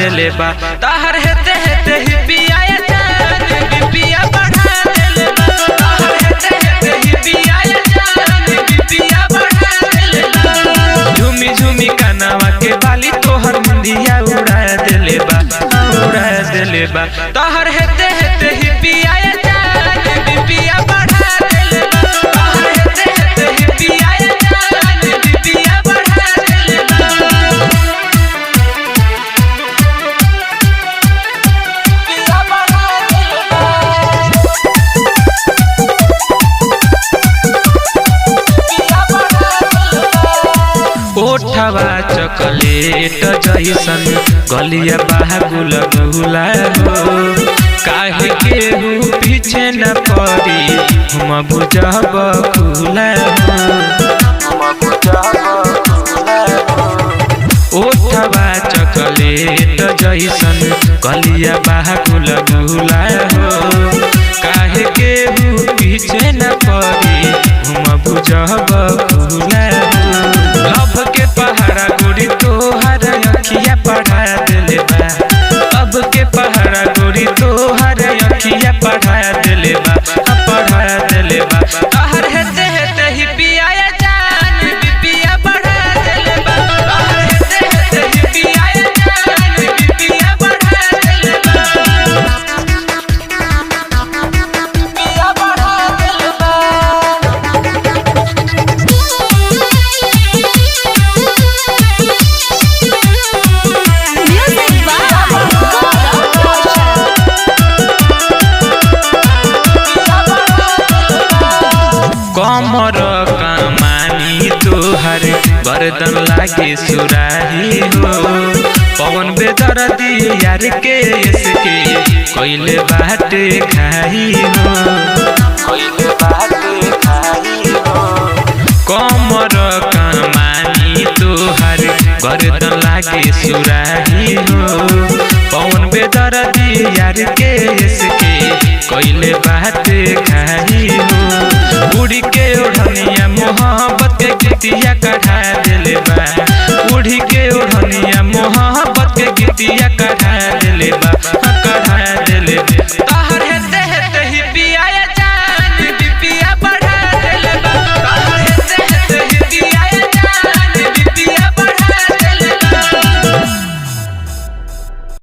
देले बा ताहर हेते हेते ही पिया जान बिपिया बढ़ा देले बा ताहर हेते हेते ही पिया जान बिपिया बढ़ा देले बा झूमी झूमी कानावा के बाली तोहर मुंदिया उड़ा देले बा ताहर हेते हेते ही पिया जान बिपिया बढ़ा देले बा ताहर हेते हेते ही पिया जान बिपिया बढ़ा देले बा ओठवा चॉकलेट जैसन गलिया बागुल गुला हो काहे केहू पीछे न पड़ी हम बुझब खुला हो ओठवा चॉकलेट जैसन गलिया बागुल गुला हो काहे केहू पीछे न पड़ी हम बुझब खुला लभ के पहाड़ा गोरी तोहर अखिया पढ़ा देले बा अब के पहाड़ा गोरी तोहर अखिया पढ़ा देले बा ताहर हेते हेते ही पिया जान बिपिया बढ़ा देले बा ताहर हेते हेते ही पिया जान बिपिया बढ़ा देले बा बिपिया बढ़ा देले बा कमर कमानी तोहर बर्तन लागे सुराही हो पवन बेदर्दी यार के इसके कोइले बाटे खाई हो कमर कमानी तोहर बर्तन लागे सुराही हो पवन बेदर्दी यार के इसके कोइले बाटे खाई हो उड़ी के ओढ़निया मोहब्बत के गीतिया कढ़ा देले बा उड़ी के ओढ़निया मोहब्बत के गीतिया कढ़ा देले बा